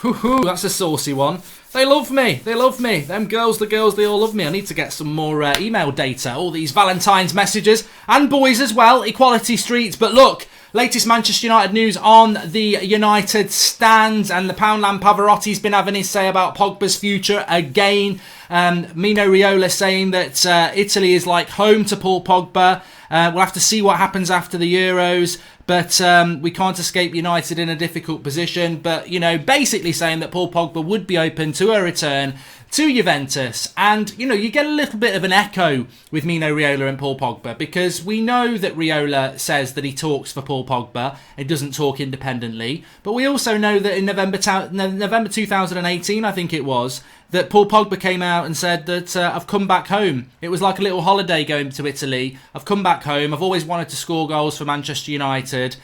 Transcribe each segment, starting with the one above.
Ooh, that's a saucy one. They love me. They love me. Them girls, the girls, they all love me. I need to get some more email data. All these Valentine's messages. And boys as well. Equality Street. But look, latest Manchester United news on the United stand. And the Poundland Pavarotti's been having his say about Pogba's future again. Mino Raiola saying that Italy is like home to Paul Pogba. We'll have to see what happens after the Euros. But we can't escape United in a difficult position. But, you know, basically saying that Paul Pogba would be open to a return to Juventus. And, you know, you get a little bit of an echo with Mino Raiola and Paul Pogba, because we know that Raiola says that he talks for Paul Pogba and doesn't talk independently. But we also know that in November 2018, I think it was, that Paul Pogba came out and said that I've come back home. It was like a little holiday going to Italy. I've come back home. I've always wanted to score goals for Manchester United.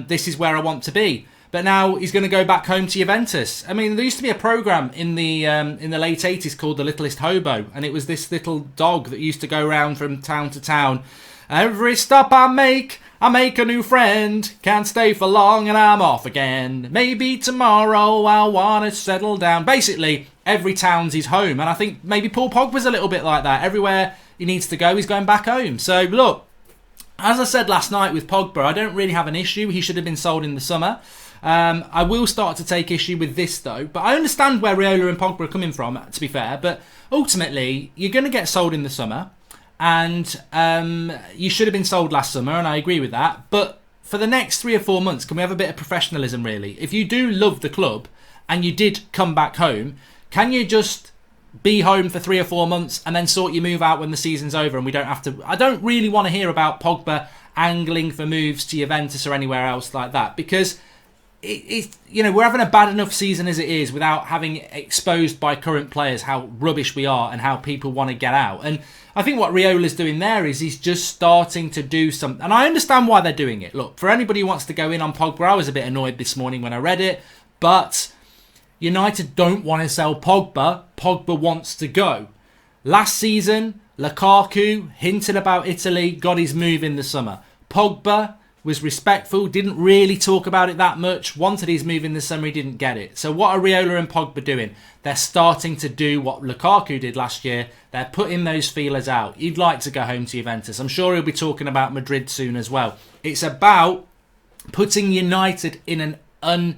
This is where I want to be. But now he's going to go back home to Juventus. I mean, there used to be a programme in the late 80s called The Littlest Hobo. And it was this little dog that used to go around from town to town. Every stop I make a new friend. Can't stay for long and I'm off again. Maybe tomorrow I'll want to settle down. Basically, every town's his home. And I think maybe Paul Pogba's a little bit like that. Everywhere he needs to go, he's going back home. So, look, as I said last night with Pogba, I don't really have an issue. He should have been sold in the summer. I will start to take issue with this, though. But I understand where Raiola and Pogba are coming from, to be fair. But ultimately, you're going to get sold in the summer. And you should have been sold last summer, and I agree with that. But for the next 3 or 4 months, can we have a bit of professionalism, really? If you do love the club and you did come back home, can you just be home for 3 or 4 months and then sort your move out when the season's over and we don't have to... I don't really want to hear about Pogba angling for moves to Juventus or anywhere else like that, because... you know, we're having a bad enough season as it is without having exposed by current players how rubbish we are and how people want to get out. And I think what Riola's doing there is he's just starting to do something. And I understand why they're doing it. Look, for anybody who wants to go in on Pogba, I was a bit annoyed this morning when I read it. But United don't want to sell Pogba. Pogba wants to go. Last season, Lukaku hinted about Italy, got his move in the summer. Pogba was respectful, didn't really talk about it that much, wanted his move in the summer, he didn't get it. So what are Raiola and Pogba doing? They're starting to do what Lukaku did last year. They're putting those feelers out. He'd like to go home to Juventus. I'm sure he'll be talking about Madrid soon as well. It's about putting United in a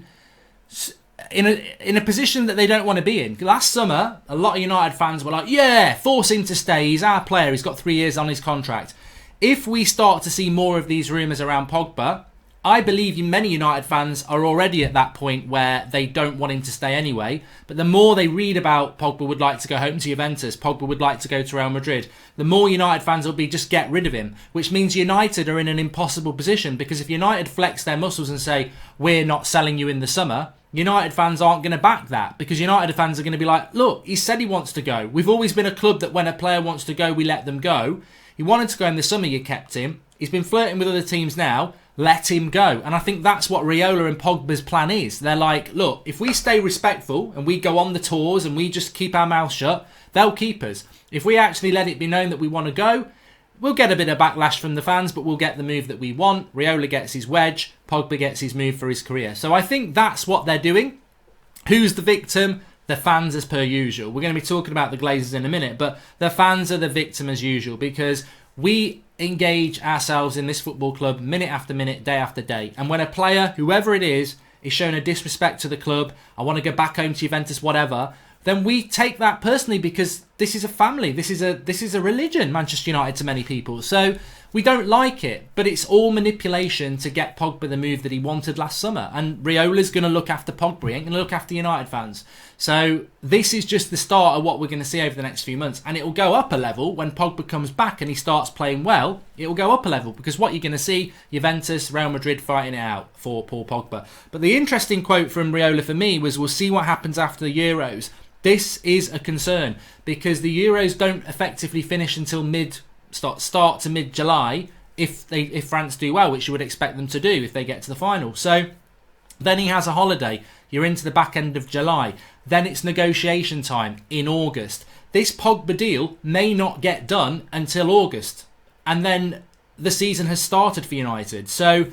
position that they don't want to be in. Last summer, a lot of United fans were like, yeah, force him to stay. He's our player. He's got 3 years on his contract. If we start to see more of these rumours around Pogba, I believe many United fans are already at that point where they don't want him to stay anyway. But the more they read about Pogba would like to go home to Juventus, Pogba would like to go to Real Madrid, the more United fans will be just get rid of him. Which means United are in an impossible position, because if United flex their muscles and say, we're not selling you in the summer, United fans aren't going to back that, because United fans are going to be like, look, he said he wants to go. We've always been a club that when a player wants to go, we let them go. He wanted to go in the summer, you kept him. He's been flirting with other teams now. Let him go. And I think that's what Raiola and Pogba's plan is. They're like, look, if we stay respectful and we go on the tours and we just keep our mouth shut, they'll keep us. If we actually let it be known that we want to go, we'll get a bit of backlash from the fans, but we'll get the move that we want. Raiola gets his wedge. Pogba gets his move for his career. So I think that's what they're doing. Who's the victim? The fans, as per usual. We're going to be talking about the Glazers in a minute, but the fans are the victim as usual, because we engage ourselves in this football club minute after minute, day after day. And when a player, whoever it is shown a disrespect to the club, I want to go back home to Juventus, whatever, then we take that personally, because this is a family. This is a religion, Manchester United, to many people. So we don't like it, but it's all manipulation to get Pogba the move that he wanted last summer. And Riola's going to look after Pogba. He ain't going to look after United fans. So this is just the start of what we're going to see over the next few months. And it will go up a level when Pogba comes back and he starts playing well. It will go up a level, because what you're going to see, Juventus, Real Madrid fighting it out for Paul Pogba. But the interesting quote from Raiola for me was, we'll see what happens after the Euros. This is a concern, because the Euros don't effectively finish until start to mid-July if France do well, which you would expect them to do if they get to the final. So then he has a holiday. You're into the back end of July. Then it's negotiation time in August. This Pogba deal may not get done until August. And then the season has started for United. So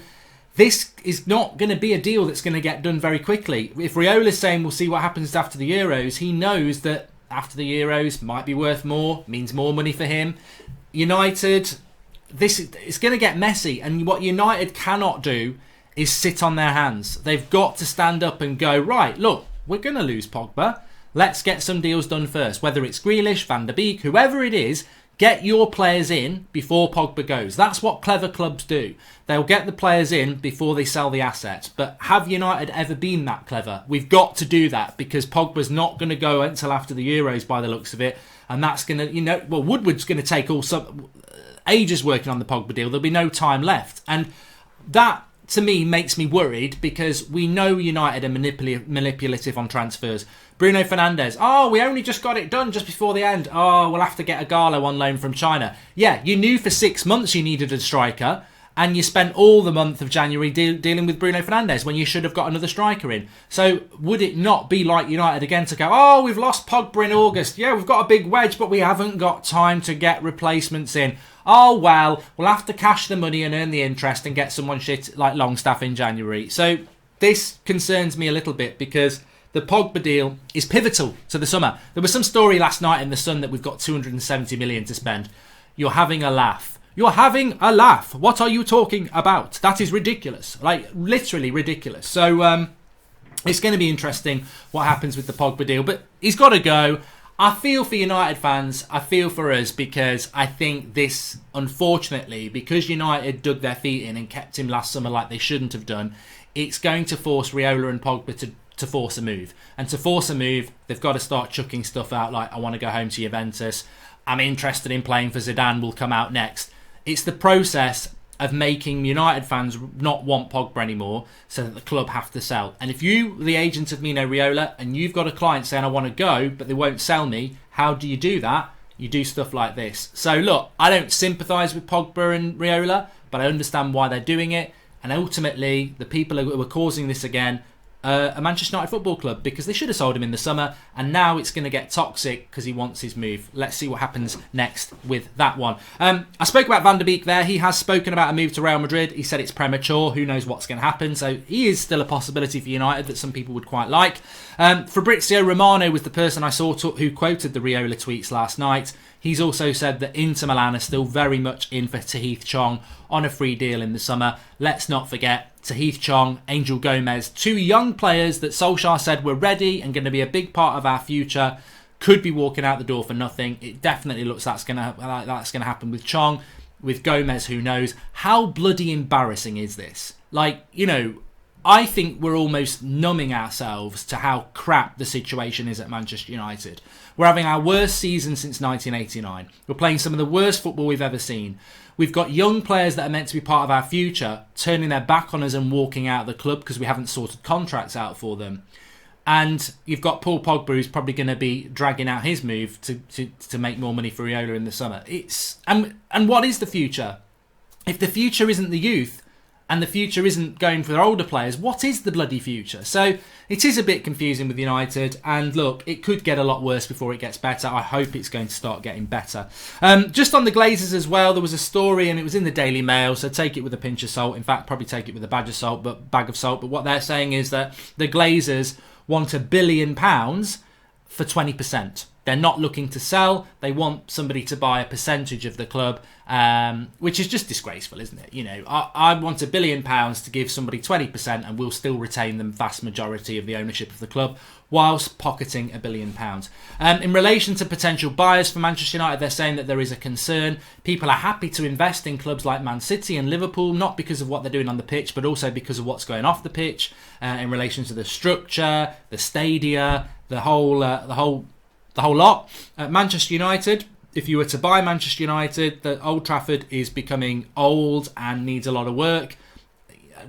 this is not going to be a deal that's going to get done very quickly. If Riola's saying we'll see what happens after the Euros, he knows that after the Euros might be worth more, means more money for him. United, it's going to get messy, and what United cannot do is sit on their hands. They've got to stand up and go, right, look, we're going to lose Pogba. Let's get some deals done first. Whether it's Grealish, Van der Beek, whoever it is, get your players in before Pogba goes. That's what clever clubs do. They'll get the players in before they sell the assets. But have United ever been that clever? We've got to do that, because Pogba's not going to go until after the Euros by the looks of it. And that's going to, Woodward's going to take ages working on the Pogba deal. There'll be no time left. And that, to me, makes me worried, because we know United are manipulative on transfers. Bruno Fernandes, we only just got it done just before the end. We'll have to get a Gallo on loan from China. Yeah, you knew for 6 months you needed a striker, and you spent all the month of January dealing with Bruno Fernandes when you should have got another striker in. So would it not be like United again to go, we've lost Pogba in August. Yeah, we've got a big wedge, but we haven't got time to get replacements in. We'll have to cash the money and earn the interest and get someone shit like Longstaff in January. So this concerns me a little bit, because the Pogba deal is pivotal to the summer. There was some story last night in The Sun that we've got 270 million to spend. You're having a laugh. You're having a laugh. What are you talking about? That is ridiculous. Like, literally ridiculous. So it's going to be interesting what happens with the Pogba deal. But he's got to go. I feel for United fans. I feel for us, because I think this, unfortunately, because United dug their feet in and kept him last summer like they shouldn't have done, it's going to force Riola and Pogba to force a move. And to force a move, they've got to start chucking stuff out like, I want to go home to Juventus, I'm interested in playing for Zidane, will come out next. It's the process of making United fans not want Pogba anymore, so that the club have to sell. And if you, the agent of Mino Raiola, and you've got a client saying, I want to go, but they won't sell me, how do you do that? You do stuff like this. So look, I don't sympathise with Pogba and Raiola, but I understand why they're doing it. And ultimately, the people who are causing this again, a Manchester United Football Club, because they should have sold him in the summer, and now it's going to get toxic because he wants his move. Let's see what happens next with that one. I spoke about Van der Beek there. He has spoken about a move to Real Madrid. He said it's premature. Who knows what's going to happen? So he is still a possibility for United that some people would quite like. Fabrizio Romano was the person I saw who quoted the Raiola tweets last night. He's also said that Inter Milan are still very much in for Tahith Chong on a free deal in the summer. Let's not forget Tahith Chong, Angel Gomez, two young players that Solskjaer said were ready and going to be a big part of our future, could be walking out the door for nothing. It definitely looks that's going to happen with Chong. With Gomez, who knows? How bloody embarrassing is this? I think we're almost numbing ourselves to how crap the situation is at Manchester United. We're having our worst season since 1989. We're playing some of the worst football we've ever seen. We've got young players that are meant to be part of our future turning their back on us and walking out of the club because we haven't sorted contracts out for them. And you've got Paul Pogba, who's probably going to be dragging out his move to make more money for Raiola in the summer. And what is the future? If the future isn't the youth, and the future isn't going for their older players, what is the bloody future? So it is a bit confusing with United, and look, it could get a lot worse before it gets better. I hope it's going to start getting better. Just on the Glazers as well, there was a story, and it was in the Daily Mail, so take it with a pinch of salt. In fact, probably take it with a bag of salt, but what they're saying is that the Glazers want £1 billion for 20%. They're not looking to sell. They want somebody to buy a percentage of the club, which is just disgraceful, isn't it? I want £1 billion to give somebody 20%, and we'll still retain the vast majority of the ownership of the club, whilst pocketing £1 billion. In relation to potential buyers for Manchester United, they're saying that there is a concern. People are happy to invest in clubs like Man City and Liverpool, not because of what they're doing on the pitch, but also because of what's going off the pitch, in relation to the structure, the stadia, the whole lot. At Manchester United, if you were to buy Manchester United, the Old Trafford is becoming old and needs a lot of work.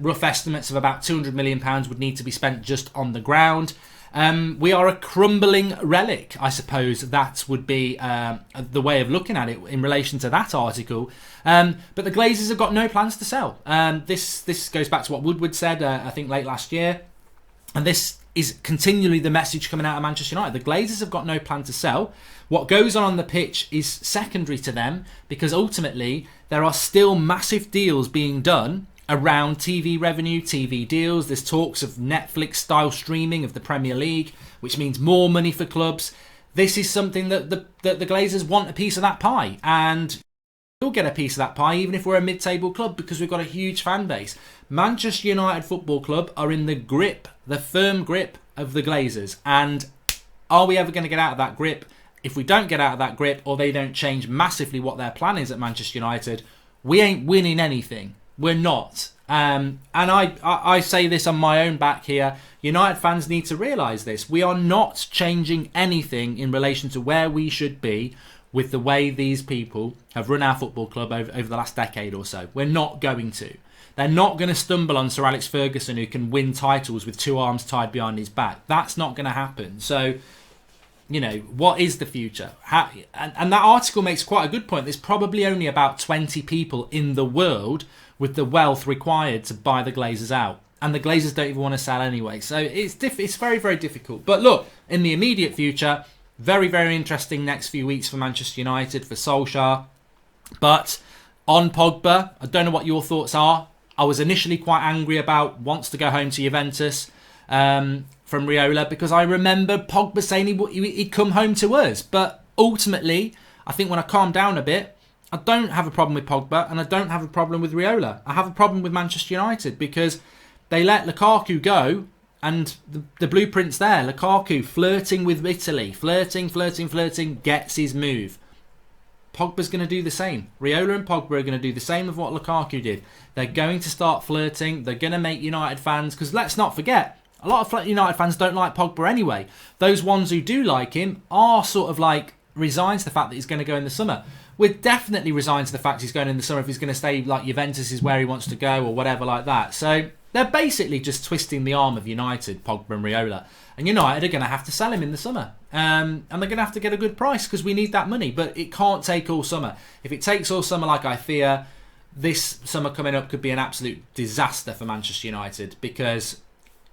Rough estimates of about £200 million would need to be spent just on the ground. We are a crumbling relic, I suppose that would be the way of looking at it in relation to that article. But the Glazers have got no plans to sell. This goes back to what Woodward said, I think, late last year. And this is continually the message coming out of Manchester United. The Glazers have got no plan to sell. What goes on the pitch is secondary to them, because ultimately there are still massive deals being done around TV revenue, TV deals. There's talks of Netflix-style streaming of the Premier League, which means more money for clubs. This is something that the Glazers want a piece of that pie, and we'll get a piece of that pie even if we're a mid-table club because we've got a huge fan base. Manchester United Football Club are in the grip, the firm grip of the Glazers, and are we ever going to get out of that grip? If we don't get out of that grip, or they don't change massively what their plan is at Manchester United, we ain't winning anything. We're not. And I say this on my own back here. United fans need to realise this. We are not changing anything in relation to where we should be with the way these people have run our football club over the last decade or so. We're not going to. They're not going to stumble on Sir Alex Ferguson, who can win titles with 2 arms tied behind his back. That's not going to happen. So, you know, what is the future? And that article makes quite a good point. There's probably only about 20 people in the world with the wealth required to buy the Glazers out. And the Glazers don't even want to sell anyway. So it's very, very difficult. But look, in the immediate future, very, very interesting next few weeks for Manchester United, for Solskjaer. But on Pogba, I don't know what your thoughts are. I was initially quite angry about wants to go home to Juventus from Riola, because I remember Pogba saying he'd come home to us. But ultimately, I think when I calm down a bit, I don't have a problem with Pogba and I don't have a problem with Riola. I have a problem with Manchester United because they let Lukaku go, and the blueprint's there. Lukaku flirting with Italy, flirting, gets his move. Pogba's going to do the same. Riola and Pogba are going to do the same of what Lukaku did. They're going to start flirting. They're going to make United fans, because let's not forget, a lot of United fans don't like Pogba anyway. Those ones who do like him are sort of like resigned to the fact that he's going to go in the summer. We're definitely resigned to the fact he's going in the summer if he's going to stay like Juventus is where he wants to go or whatever like that. So they're basically just twisting the arm of United, Pogba and Riola. And United are going to have to sell him in the summer. And they're going to have to get a good price because we need that money. But it can't take all summer. If it takes all summer like I fear, this summer coming up could be an absolute disaster for Manchester United. Because,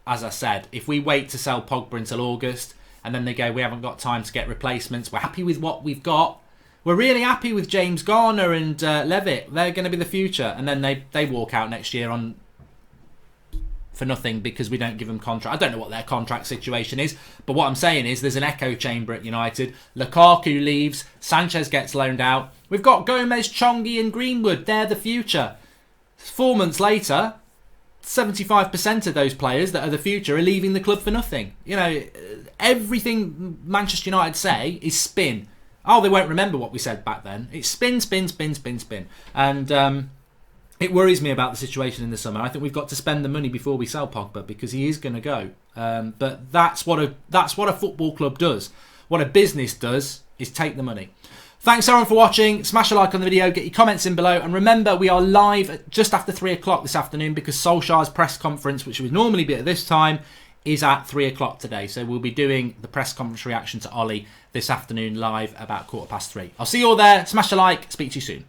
as I said, if we wait to sell Pogba until August and then they go, we haven't got time to get replacements, we're happy with what we've got. We're really happy with James Garner and Levitt. They're going to be the future. And then they walk out next year for nothing because we don't give them contract. I don't know what their contract situation is, but what I'm saying is there's an echo chamber at United. Lukaku leaves, Sanchez gets loaned out. We've got Gomez, Chongi and Greenwood. They're the future. 4 months later, 75% of those players that are the future are leaving the club for nothing. You know, everything Manchester United say is spin. Oh, they won't remember what we said back then. It's spin. And it worries me about the situation in the summer. I think we've got to spend the money before we sell Pogba because he is going to go. But that's what a football club does. What a business does is take the money. Thanks everyone for watching. Smash a like on the video. Get your comments in below. And remember, we are live at just after 3 o'clock this afternoon because Solskjaer's press conference, which would normally be at this time, is at 3 o'clock today. So we'll be doing the press conference reaction to Ollie this afternoon live about 3:15. I'll see you all there. Smash a like. Speak to you soon.